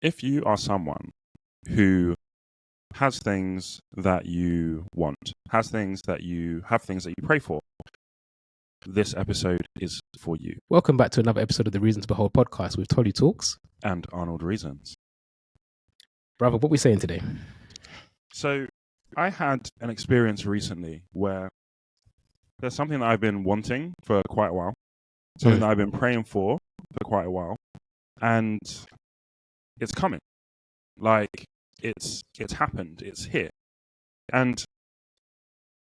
If you are someone who has things that you want, has things that you pray for, this episode is for you. Welcome back to another episode of the Reasons Behold podcast with Tolly Talks and Arnold Reasons. Brother, what are we saying today? So I had an experience recently where there's something that I've been wanting for quite a while, something that I've been praying for quite a while, and it's coming. Like, it's happened, it's here. And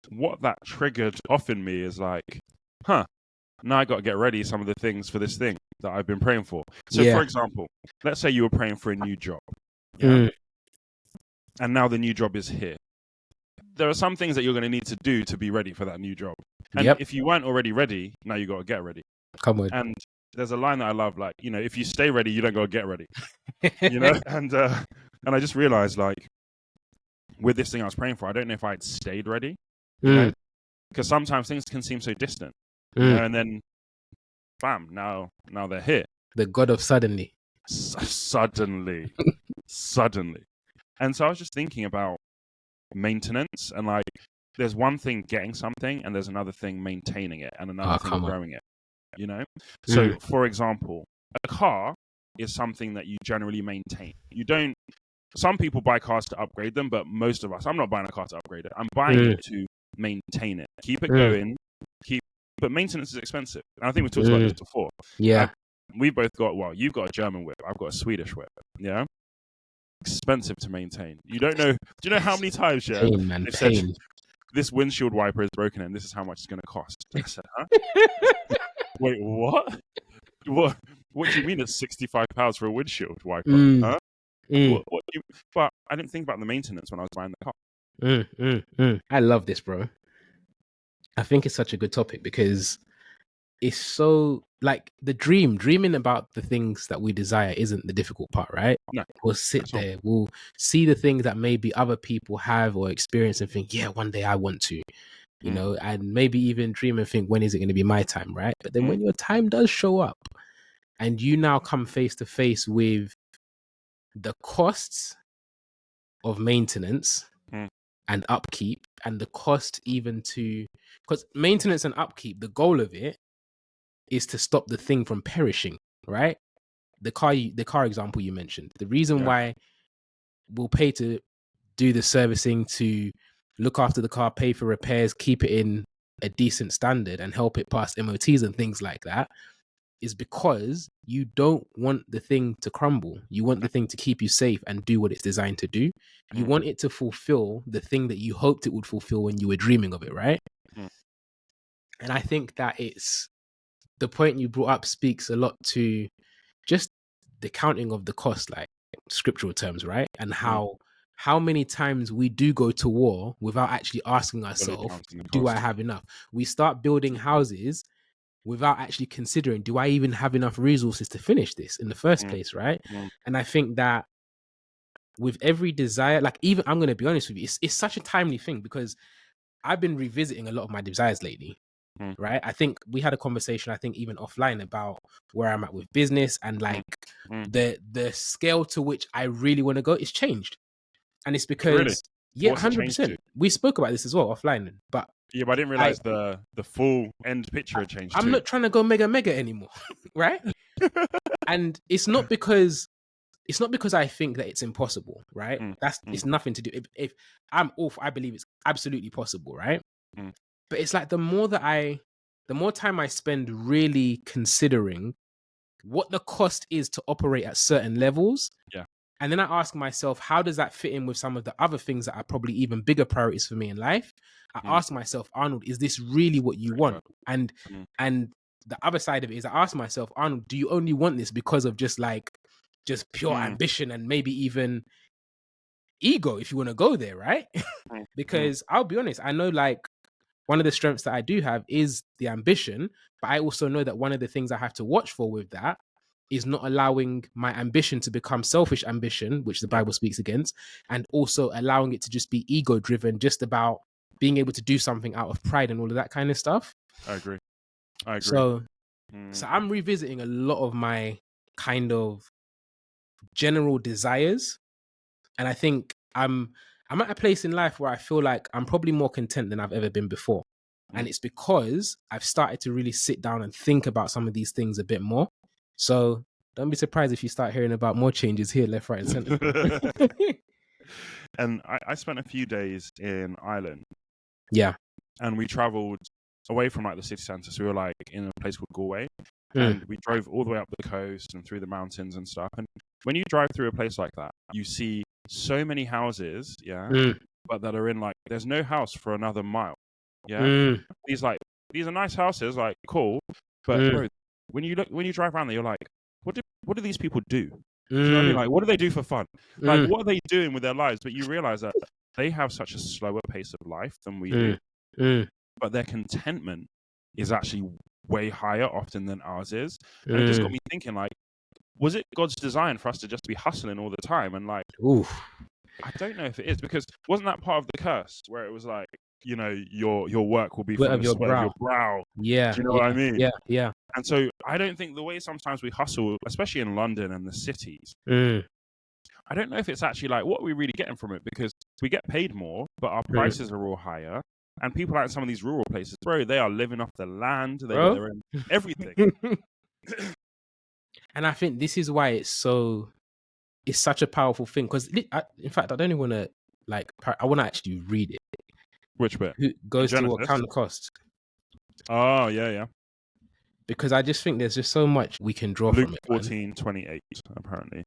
what that triggered off in me is like, now I got to get ready some of the things for this thing that I've been praying for. So, for example, let's say you were praying for a new job. Yeah. And now the new job is here. There are some things that you're going to need to do to be ready for that new job. And if you weren't already ready, now you got to get ready. Come on. And there's a line that I love, like, if you stay ready, you don't got to get ready. And I just realized, like, with this thing I was praying for, I don't know if I'd stayed ready. Because sometimes things can seem so distant. And then, bam, now they're here. The God of suddenly. Suddenly. And so I was just thinking about maintenance, and like, there's one thing getting something, and there's another thing maintaining it, and another thing growing it. So, for example, a car is something that you generally maintain. You don't. Some people buy cars to upgrade them, but most of us, I'm not buying a car to upgrade it. I'm buying it to maintain it, keep it going, but maintenance is expensive. And I think we talked about this before. Yeah. We both got, you've got a German whip, I've got a Swedish whip. Yeah. Expensive to maintain. You don't know. Do you know how many times, they've said, this windshield wiper is broken and this is how much it's going to cost? I said, huh? Wait, what? What do you mean it's £65 for a windshield wiper? Huh? But I didn't think about the maintenance when I was buying the car. I love this, bro. I think it's such a good topic because it's so, like, dreaming about the things that we desire isn't the difficult part, right? No, we'll sit there, we'll see the things that maybe other people have or experience and think, yeah, one day I want to, and maybe even dream and think, when is it going to be my time, right? But then when your time does show up and you now come face to face with the costs of maintenance and upkeep, and the cost even because maintenance and upkeep, the goal of it is to stop the thing from perishing, right? The car example you mentioned, the reason why we'll pay to do the servicing, to look after the car, pay for repairs, keep it in a decent standard and help it pass MOTs and things like that, is because you don't want the thing to crumble. You want the thing to keep you safe and do what it's designed to do. You want it to fulfill the thing that you hoped it would fulfill when you were dreaming of it, right? And I think that it's the point you brought up speaks a lot to just the counting of the cost, like scriptural terms, right? And how many times we do go to war without actually asking ourselves, do I have enough? We start building houses without actually considering, do I even have enough resources to finish this in the first place, right? And I think that with every desire, like, even, I'm going to be honest with you, it's such a timely thing because I've been revisiting a lot of my desires lately, right? I think we had a conversation, I think even offline, about where I'm at with business and like the scale to which I really want to go is changed. And it's because, 100%. We spoke about this as well offline, but I didn't realize the full end picture had changed. I'm not trying to go mega anymore, right? And it's not because I think that it's impossible, right? It's nothing to do. If I'm off, I believe it's absolutely possible, right? But it's like the more time I spend really considering what the cost is to operate at certain levels. Yeah. And then I ask myself, how does that fit in with some of the other things that are probably even bigger priorities for me in life? I ask myself, Arnold, is this really what you want? And the other side of it is I ask myself, Arnold, do you only want this because of just pure ambition and maybe even ego, if you want to go there, right? Because I'll be honest, I know, like, one of the strengths that I do have is the ambition, but I also know that one of the things I have to watch for with that is not allowing my ambition to become selfish ambition, which the Bible speaks against, and also allowing it to just be ego driven, just about being able to do something out of pride and all of that kind of stuff. I agree. So I'm revisiting a lot of my kind of general desires. And I think I'm at a place in life where I feel like I'm probably more content than I've ever been before. And it's because I've started to really sit down and think about some of these things a bit more. So don't be surprised if you start hearing about more changes here, left, right, and center. And I spent a few days in Ireland. Yeah. And we traveled away from like the city centre. So we were like in a place called Galway. Mm. And we drove all the way up the coast and through the mountains and stuff. And when you drive through a place like that, you see so many houses, but that are in like, there's no house for another mile. These are nice houses, like cool. But bro, when you drive around there, you're like, what do these people do? Do you know what I mean? Like, what do they do for fun? Like, what are they doing with their lives? But you realize that they have such a slower pace of life than we do. But their contentment is actually way higher often than ours is. And it just got me thinking, like, was it God's design for us to just be hustling all the time? And like, I don't know if it is, because wasn't that part of the curse where it was like, you know, your work will be from the sweat of your brow. Yeah. Do you know what I mean? Yeah. And so I don't think the way sometimes we hustle, especially in London and the cities, I don't know if it's actually like, what are we really getting from it? Because we get paid more, but our prices are all higher. And people out in some of these rural places, bro, they are living off the land. They got their own everything. And I think this is why it's such a powerful thing. Because in fact, I don't even want to I want to actually read it. Which bit? Who goes to account the cost? Oh, yeah. Because I just think there's just so much we can draw Luke from it. 14:28, apparently.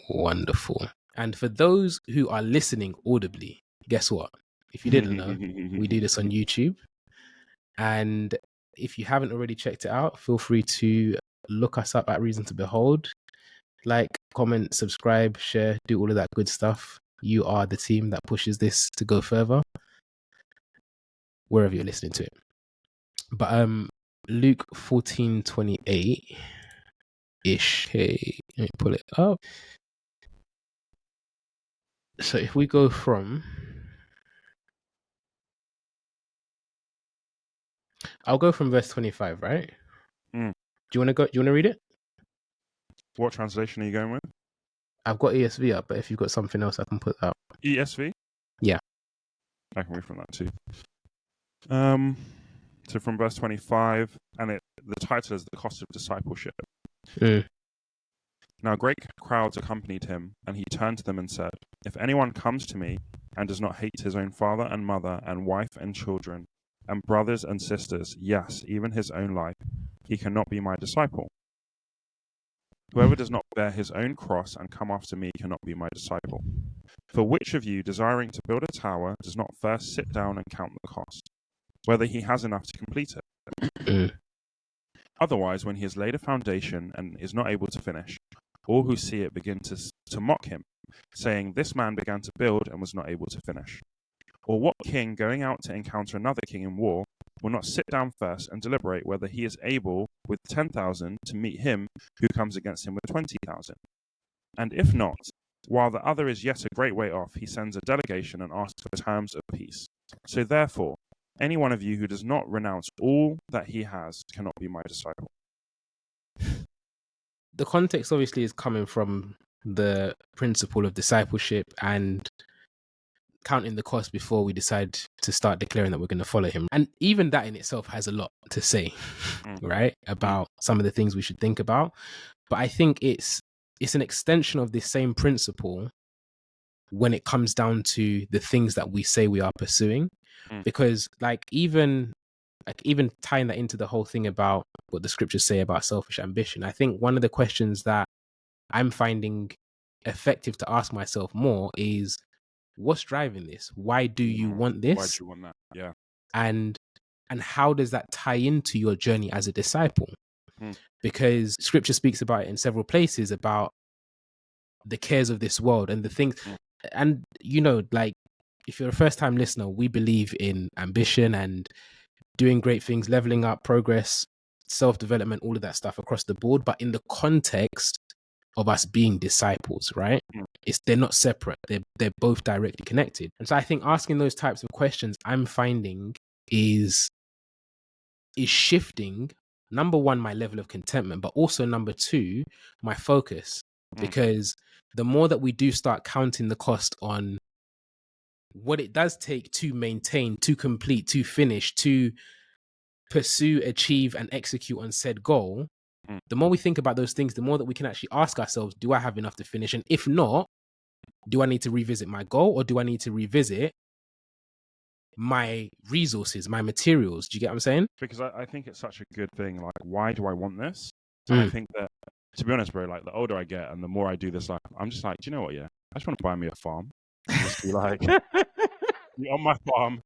Wonderful. And for those who are listening audibly, guess what? If you didn't know, we do this on YouTube. And if you haven't already checked it out, feel free to look us up at Reason to Behold. Like, comment, subscribe, share, do all of that good stuff. You are the team that pushes this to go further, wherever you're listening to it. But Luke 14:28-ish. Okay, let me pull it up. So if we go from, I'll go from verse 25, right? Do you want to read it? What translation are you going with? I've got ESV up, but if you've got something else, I can put that up. ESV? Yeah. I can read from that too. So from verse 25, and the title is The Cost of Discipleship. Now great crowds accompanied him, and he turned to them and said, "If anyone comes to me and does not hate his own father and mother and wife and children and brothers and sisters, yes, even his own life, he cannot be my disciple. Whoever does not bear his own cross and come after me cannot be my disciple. For which of you, desiring to build a tower, does not first sit down and count the cost, whether he has enough to complete it? Otherwise, when he has laid a foundation and is not able to finish, all who see it begin to mock him, saying, 'This man began to build and was not able to finish.' Or what king, going out to encounter another king in war, will not sit down first and deliberate whether he is able with 10,000 to meet him who comes against him with 20,000? And if not, while the other is yet a great way off, he sends a delegation and asks for terms of peace. So therefore, any one of you who does not renounce all that he has cannot be my disciple." The context obviously is coming from the principle of discipleship and counting the cost before we decide to start declaring that we're going to follow him. And even that in itself has a lot to say, right? About some of the things we should think about. But I think it's an extension of this same principle when it comes down to the things that we say we are pursuing. Because even tying that into the whole thing about what the scriptures say about selfish ambition, I think one of the questions that I'm finding effective to ask myself more is, what's driving this? Why do you want this? Why do you want that? Yeah. And how does that tie into your journey as a disciple? Because scripture speaks about it in several places about the cares of this world and the things. And, if you're a first time listener, we believe in ambition and doing great things, leveling up, progress, self-development, all of that stuff across the board, but in the context of us being disciples, right? They're not separate. They're both directly connected. And so I think asking those types of questions, I'm finding is shifting, number one, my level of contentment, but also number two, my focus. because the more that we do start counting the cost on what it does take to maintain, to complete, to finish, to pursue, achieve, and execute on said goal, the more we think about those things, the more that we can actually ask ourselves, do I have enough to finish? And if not, do I need to revisit my goal, or do I need to revisit my resources, my materials? Do you get what I'm saying? Because I think it's such a good thing. Like, why do I want this? And I think that, to be honest, bro, like the older I get and the more I do this life, I'm just like, do you know what? Yeah, I just want to buy me a farm and just be like, be on my farm.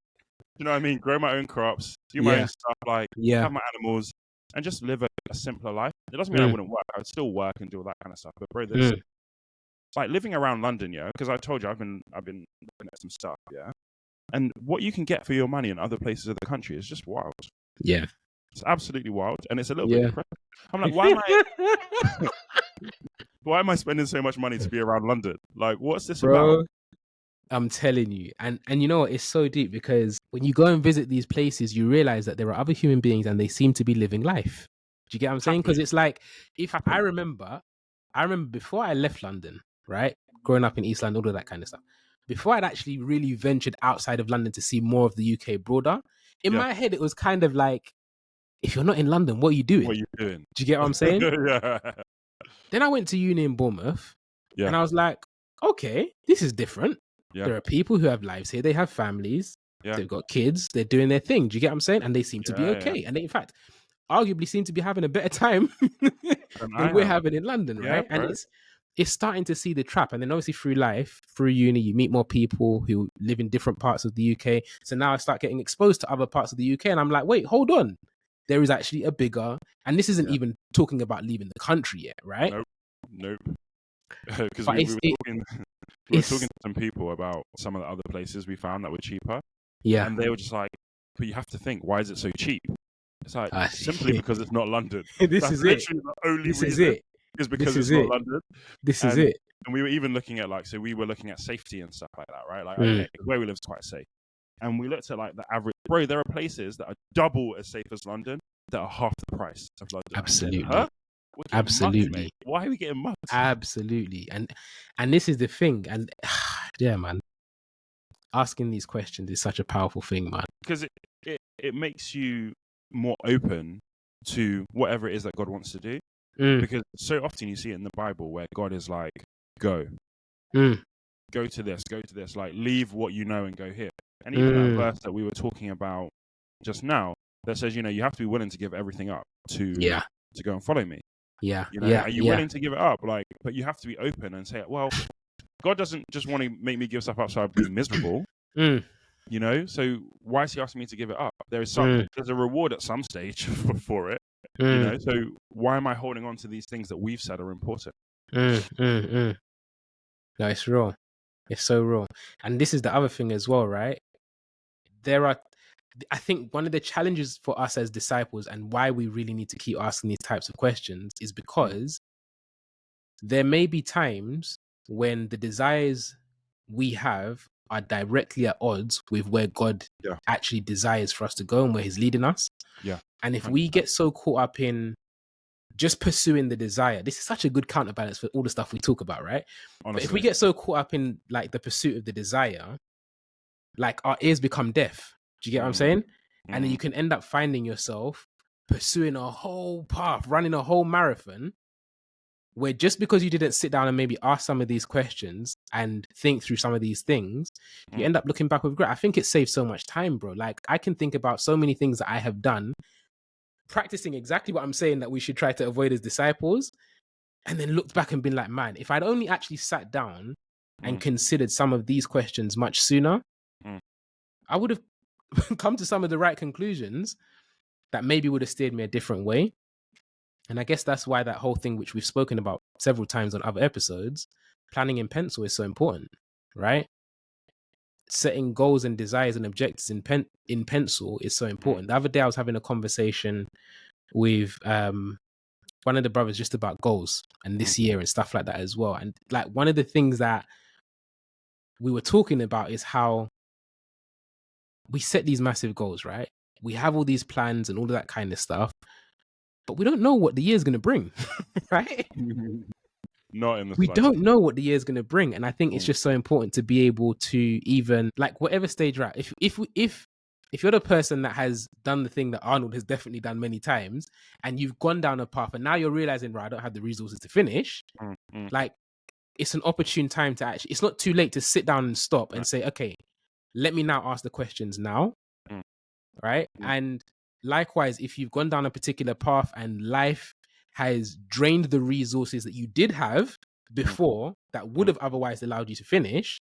You know what I mean? Grow my own crops, do my own stuff, like have my animals, and just live a simpler life. It doesn't mean I wouldn't work. I would still work and do all that kind of stuff. But bro, this like living around London, yeah, because I told you I've been looking at some stuff, yeah. And what you can get for your money in other places of the country is just wild. Yeah. It's absolutely wild. And it's a little bit depressing. I'm like, why am I spending so much money to be around London? Like, what's this about? I'm telling you. And you know what? It's so deep, because when you go and visit these places, you realize that there are other human beings and they seem to be living life. Do you get what I'm saying? Because it's like, if I remember before I left London, right? Growing up in East London, all of that kind of stuff. Before I'd actually really ventured outside of London to see more of the UK broader, in my head, it was kind of like, if you're not in London, what are you doing? What are you doing? Do you get what I'm saying? Yeah. Then I went to uni in Bournemouth, and I was like, okay, this is different. Yeah. There are people who have lives here. They have families. Yeah. They've got kids. They're doing their thing. Do you get what I'm saying? And they seem to be okay. Yeah. And they, in fact, arguably seem to be having a better time than we're having in London, right? Bro. And it's starting to see the trap. And then obviously through life, through uni, you meet more people who live in different parts of the UK. So now I start getting exposed to other parts of the UK. And I'm like, wait, hold on. There is actually a bigger, and this isn't even talking about leaving the country yet, right? Nope. Because we were talking to some people about some of the other places we found that were cheaper. Yeah. And they were just like, but you have to think, why is it so cheap? It's like, simply because it's not London. That's literally the only reason. Is because it's not London. This is it. And we were even looking at we were looking at safety and stuff like that, right? Like, okay, where we live is quite safe. And we looked at like the average, bro, there are places that are double as safe as London that are half the price of London. Absolutely. Huh? Absolutely. Mugged, why are we getting mugged? Absolutely. And this is the thing. And yeah, man, asking these questions is such a powerful thing, man. Because it makes you more open to whatever it is that God wants to do. Because so often you see it in the Bible where God is like, go to this, like leave what you know and go here. And even that verse that we were talking about just now that says, you know, you have to be willing to give everything up to go and follow me. Yeah. You know, are you willing to give it up? Like, but you have to be open and say, well, God doesn't just want to make me give stuff up so I'd be miserable. You know, so why is he asking me to give it up? There's a reward at some stage for it. You know, so why am I holding on to these things that we've said are important? No, it's real. It's so real. And this is the other thing as well, right? I think one of the challenges for us as disciples and why we really need to keep asking these types of questions is because there may be times when the desires we have are directly at odds with where God actually desires for us to go and where he's leading us. Yeah. And if 100%. We get so caught up in just pursuing the desire, this is such a good counterbalance for all the stuff we talk about, right? Honestly. But if we get so caught up in like the pursuit of the desire, like our ears become deaf. Do you get what I'm saying? And then you can end up finding yourself pursuing a whole path, running a whole marathon, where just because you didn't sit down and maybe ask some of these questions and think through some of these things, you end up looking back with regret. I think it saves so much time, bro. Like I can think about so many things that I have done, practicing exactly what I'm saying that we should try to avoid as disciples, and then looked back and been like, man, if I'd only actually sat down and considered some of these questions much sooner, I would have come to some of the right conclusions that maybe would have steered me a different way. And I guess that's why that whole thing, which we've spoken about several times on other episodes, planning in pencil is so important, right? Setting goals and desires and objectives in pencil is so important. The other day I was having a conversation with one of the brothers just about goals and this year and stuff like that as well. And like one of the things that we were talking about is how we set these massive goals, right? We have all these plans and all of that kind of stuff, but we don't know what the year's going to bring, right? Not in the We slightest. don't know what the year is going to bring, and I think it's Mm, just so important to be able to even like whatever stage you're at. If you're the person that has done the thing that Arnold has definitely done many times, and you've gone down a path, and now you're realizing, right, I don't have the resources to finish. mm, mm, Like, it's an opportune time to actually. It's not too late to sit down and stop no, and say, okay, let me now ask the questions now, mm, right? mm, And likewise, if you've gone down a particular path and life has drained the resources that you did have mm, before that would mm, have otherwise allowed you to finish,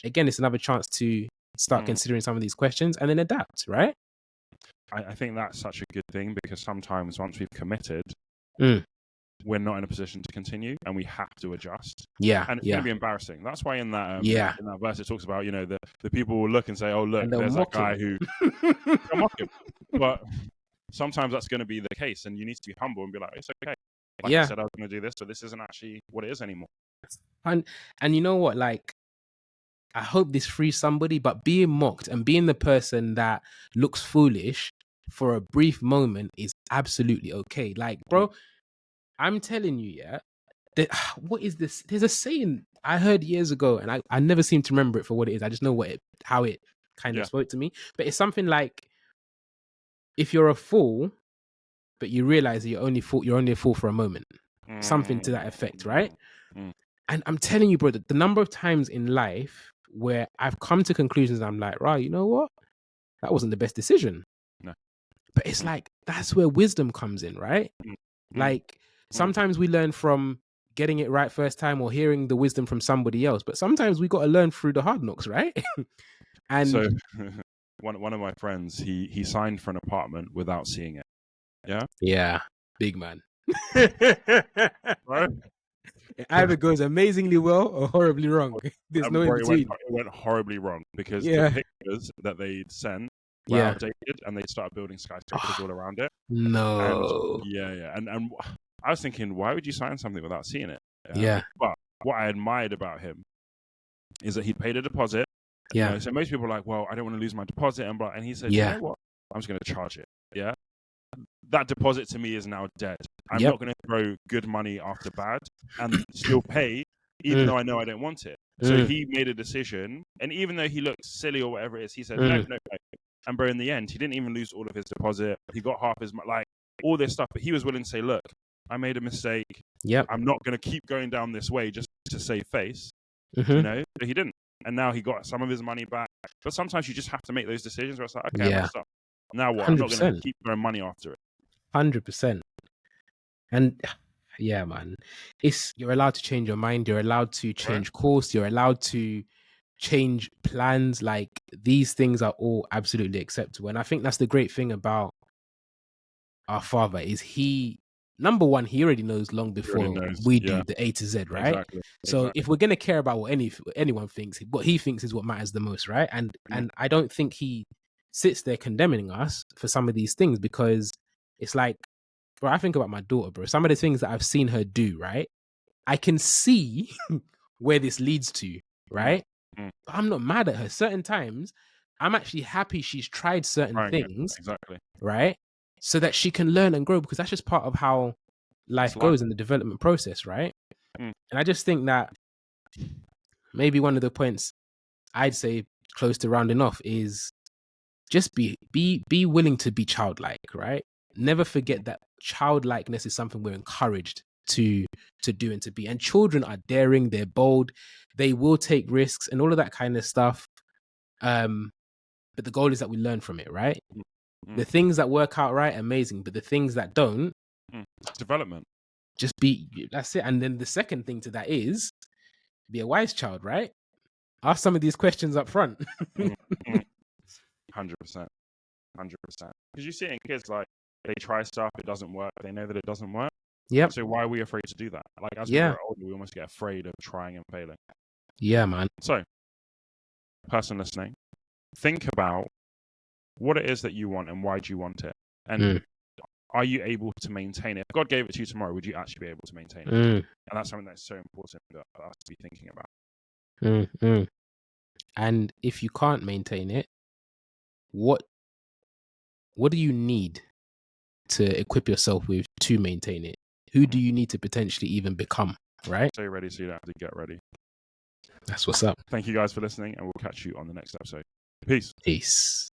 again, it's another chance to start mm. considering some of these questions and then adapt, right? I think that's such a good thing because sometimes once we've committed, Mm. we're not in a position to continue and we have to adjust. Yeah, And it's going to yeah, be embarrassing. That's why yeah. in that verse it talks about, the people will look and say, oh, look, And they'll there's that mock guy him. who can mock him. But sometimes that's going to be the case and you need to be humble and be like, it's okay. Like I Yeah. said, I was going to do this, but this isn't actually what it is anymore. And you know what? Like, I hope this frees somebody, but being mocked and being the person that looks foolish for a brief moment is absolutely okay. Like, Mm, bro, I'm telling you, yeah. That, what is this? There's a saying I heard years ago, and I never seem to remember it for what it is. I just know how it kind of yeah. spoke to me. But it's something like, if you're a fool, but you realize that you're only a fool for a moment. Something to that effect, right? Mm, mm, And I'm telling you, bro, the number of times in life where I've come to conclusions, I'm like, right, you know what? That wasn't the best decision. no. But it's Mm, like that's where wisdom comes in, right? mm, mm, Like, mm. sometimes we learn from getting it right first time or hearing the wisdom from somebody else, but sometimes we got to learn through the hard knocks, right? So And one of my friends, he signed for an apartment without seeing it. Yeah. yeah, big man. It Right? either goes amazingly well or horribly wrong. There's no in Bro, between. it went horribly wrong because the Yeah, pictures that they sent were yeah. outdated and they started building skyscrapers Oh, all around it. And no. yeah. And I was thinking, why would you sign something without seeing it? Yeah. Yeah, But what I admired about him is that he paid a deposit. yeah, So most people are like, well, I don't want to lose my deposit. And he said, you yeah. know what? I'm just going to charge it. Yeah. That deposit to me is now dead. I'm Yep. not going to throw good money after bad and still pay, even Mm, though I know I don't want it. So mm, he made a decision, and even though he looked silly or whatever it is, he said, no, mm. no, no. And bro, in the end, he didn't even lose all of his deposit. He got half his, like, all this stuff. But he was willing to say, look, I made a mistake. Yep. I'm not going to keep going down this way just to save face, Mm-hmm. But he didn't. And now he got some of his money back. But sometimes you just have to make those decisions where it's like, okay, I Yeah. messed up. Now what? I'm not going to 100%. keep throwing money after it. 100%. And yeah, man, you're allowed to change your mind. You're allowed to Right? change course. You're allowed to change plans. Like, these things are all absolutely acceptable. And I think that's the great thing about our father is number one, he already knows long He already before knows. we Yeah, do the A to Z, right? exactly. So Exactly. if we're gonna care about what anyone thinks, what he thinks is what matters the most, right? And Mm, and I don't think he sits there condemning us for some of these things, because it's like, bro, I think about my daughter, bro. Some of the things that I've seen her do, right? I can see where this leads to, mm, right? mm. But I'm not mad at her. Certain times, I'm actually happy she's tried certain Trying it. things, Exactly. right? So that she can learn and grow, because that's just part of how It's life life. goes in the development process, right? Mm, And I just think that maybe one of the points I'd say close to rounding off is just be willing to be childlike, right? Never mm, forget that childlikeness is something we're encouraged to do and to be. And children are daring, they're bold, they will take risks and all of that kind of stuff. Um, but the goal is that we learn from it, right? mm, The mm, things that work out right, amazing. But the things that don't, mm. Development. just that's it. And then the second thing to that is be a wise child, right? Ask some of these questions up front. Mm, mm. 100%. 100%. Because you see it in kids, like, they try stuff, it doesn't work. They know that it doesn't work. Yep. So why are we afraid to do that? Like, as we Yeah. grow older, we almost get afraid of trying and failing. Yeah, man. So, person listening, think about what it is that you want and why do you want it? And Mm, are you able to maintain it? If God gave it to you tomorrow, would you actually be able to maintain it? mm, And that's something that's so important for us to be thinking about. mm. And if you can't maintain it, what do you need to equip yourself with to maintain it? Who do Mm, you need to potentially even become? right? Stay ready so you don't have to get ready. That's what's up. Thank you guys for listening, and we'll catch you on the next episode. Peace. Peace.